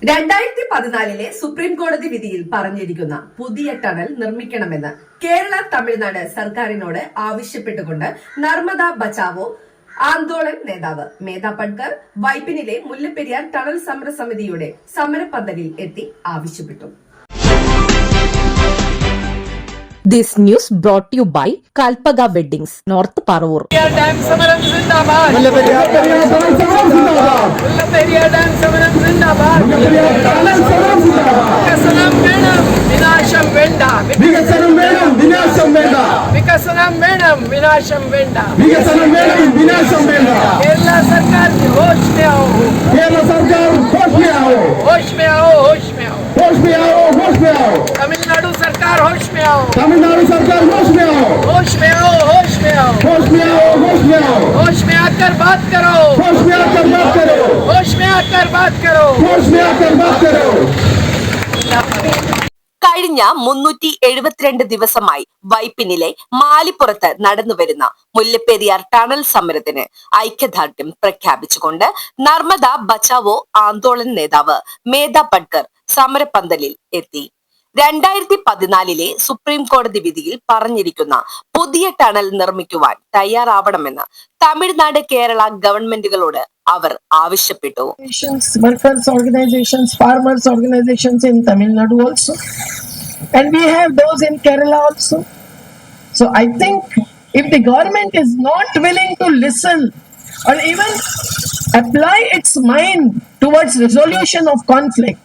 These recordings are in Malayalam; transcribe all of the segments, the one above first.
2014 സുപ്രീം കോടതി വിധിയിൽ പറഞ്ഞിരിക്കുന്ന പുതിയ ടണൽ നിർമ്മിക്കണമെന്ന് കേരള തമിഴ്നാട് സർക്കാരിനോട് ആവശ്യപ്പെട്ടുകൊണ്ട് നർമ്മദ ബച്ചാവോ ആന്തോളൻ നേതാവ് മേധാ പട്കർ വൈപ്പിനിലെ മുല്ലപ്പെരിയാർ ടണൽ സമരസമിതിയുടെ സമരപന്തലിൽ എത്തി ആവശ്യപ്പെട്ടു. This news brought to you by Kalpaga Weddings, North Parur. Tamil Nadu सरकार होश में आओ. तमिलनाडु सरकार होश में आओ. होश में आओ. होश में आओ. होश में आओ. होश में आओ. होश में आकर बात करो. होश में आकर बात करो. होश में आकर बात करो. होश में आकर बात करो. കഴിഞ്ഞ 372 ദിവസമായി വൈപ്പിനിലെ മാലിപ്പുറത്ത് നടന്നുവരുന്ന മുല്ലപ്പെരിയാർ ടണൽ സമരത്തിന് ഐക്യദാർഢ്യം പ്രഖ്യാപിച്ചുകൊണ്ട് നർമ്മദ ബച്ചാവോ ആന്തോളൻ നേതാവ് മേധാ പട്കർ സമരപന്തലിൽ എത്തി. 2014 സുപ്രീം കോടതി വിധിയിൽ പറഞ്ഞിരിക്കുന്ന പുതിയ ടണൽ നിർമ്മിക്കുവാൻ തയ്യാറാവണമെന്ന് തമിഴ്നാട് കേരള ഗവൺമെന്റുകളോട് അവർ ആവശ്യപ്പെട്ടു. Workers organizations, farmers organizations in Tamil Nadu also, and we have those in Kerala also. So I think if the government is not willing to listen or even apply its mind towards resolution of conflict,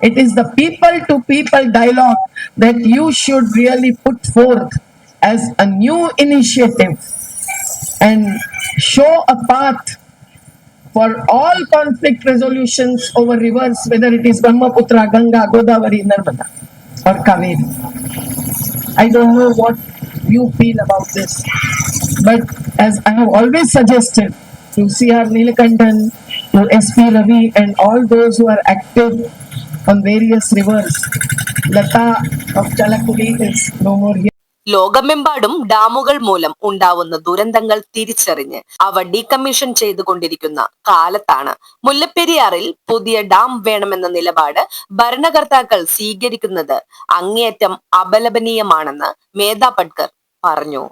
it is the people to people dialogue that you should really put forth as a new initiative and show a path for all conflict resolutions over rivers, whether it is Brahmaputra, Ganga, Godavari, Narmada or Kaveri. I don't know what you feel about this, but as I have always suggested to C.R. Neelakandan, to S.P. Ravi and all those who are active on various rivers, Lata of Chalakudi is no more here. ലോകമെമ്പാടും ഡാമുകൾ മൂലം ഉണ്ടാവുന്ന ദുരന്തങ്ങൾ തിരിച്ചറിഞ്ഞ് അവ ഡീകമ്മീഷൻ ചെയ്തുകൊണ്ടിരിക്കുന്ന കാലത്താണ് മുല്ലപ്പെരിയാറിൽ പുതിയ ഡാം വേണമെന്ന നിലപാട് ഭരണകർത്താക്കൾ സ്വീകരിക്കുന്നത് അങ്ങേയറ്റം അപലപനീയമാണെന്ന് മേധാ പട്കർ പറഞ്ഞു.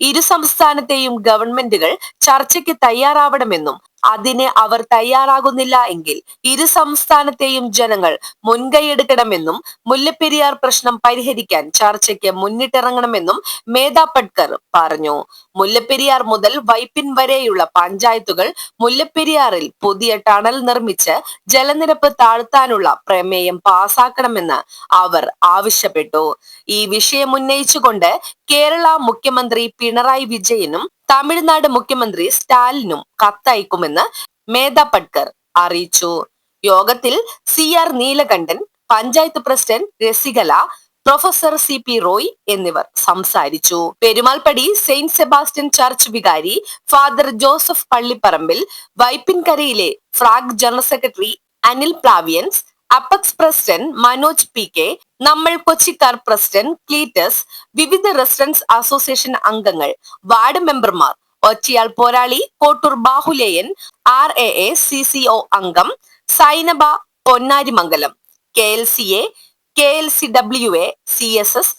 ഇരു സംസ്ഥാനത്തെയും ഗവൺമെന്റുകൾ ചർച്ചയ്ക്ക് തയ്യാറാവണമെന്നും അതിന് അവർ തയ്യാറാകുന്നില്ല എങ്കിൽ ഇരു സംസ്ഥാനത്തെയും ജനങ്ങൾ മുൻകൈയെടുക്കണമെന്നും മുല്ലപ്പെരിയാർ പ്രശ്നം പരിഹരിക്കാൻ ചർച്ചയ്ക്ക് മുന്നിട്ടിറങ്ങണമെന്നും മേധാ പട്കർ പറഞ്ഞു. മുല്ലപ്പെരിയാർ മുതൽ വൈപ്പിൻ വരെയുള്ള പഞ്ചായത്തുകൾ മുല്ലപ്പെരിയാറിൽ പുതിയ ടണൽ നിർമ്മിച്ച് ജലനിരപ്പ് താഴ്ത്താനുള്ള പ്രമേയം പാസാക്കണമെന്ന് അവർ ആവശ്യപ്പെട്ടു. ഈ വിഷയം ഉന്നയിച്ചുകൊണ്ട് കേരള മുഖ്യമന്ത്രി പിണറായി വിജയനും തമിഴ്നാട് മുഖ്യമന്ത്രി സ്റ്റാലിനും കത്തയക്കുമെന്ന് മേധാ പട്കർ അറിയിച്ചു. യോഗത്തിൽ C.R. Neelakandan, panchayat president Rasikala, professor C.P. Roy എന്നിവർ സംസാരിച്ചു. പെരുമാൾപടി സെയിന്റ് സെബാസ്റ്റ്യൻ ചർച്ച് വികാരി ഫാദർ ജോസഫ് പള്ളിപ്പറമ്പിൽ, വൈപ്പിൻകരയിലെ FRAG general secretary Anil Plaviyans, apex president Manoj PK, നമ്മൾ കൊച്ചിക്കാർ പ്രസിഡന്റ് ക്ലീറ്റസ്, വിവിധ റെസിഡൻസ് അസോസിയേഷൻ അംഗങ്ങൾ, വാർഡ് മെമ്പർമാർ, ഒറ്റയാൾ പോരാളി കോട്ടൂർ ബാഹുലേയൻ, RAA CCO അംഗം Zainaba Ponnarimangalam, KLCA, KLCWA, CSS,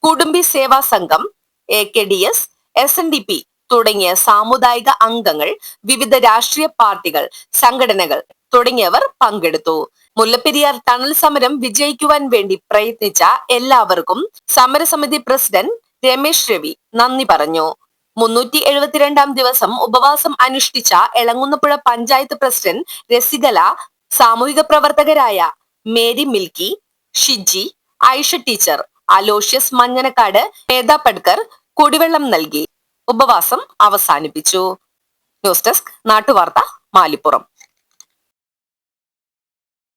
കുടുംബി സേവാ സംഘം, AKDS, SNDP തുടങ്ങിയ സാമുദായിക അംഗങ്ങൾ, വിവിധ രാഷ്ട്രീയ പാർട്ടികൾ, സംഘടനകൾ തുടങ്ങിയവർ പങ്കെടുത്തു. മുല്ലപ്പെരിയാർ ടണൽ സമരം വിജയിക്കുവാൻ വേണ്ടി പ്രയത്നിച്ച എല്ലാവർക്കും സമരസമിതി പ്രസിഡന്റ് രമേശ് രവി നന്ദി പറഞ്ഞു. 372 ദിവസം ഉപവാസം അനുഷ്ഠിച്ച എളങ്ങുന്നപ്പുഴ പഞ്ചായത്ത് പ്രസിഡന്റ് രസികല, സാമൂഹിക പ്രവർത്തകരായ Mary Milky, Shiji, Aisha teacher, Aloysius Manjanakkad, Medha Patkar കുടിവെള്ളം നൽകി ഉപവാസം അവസാനിപ്പിച്ചു. ന്യൂസ് ഡെസ്ക് നാട്ടുവാർത്ത, മാലിപ്പുറം.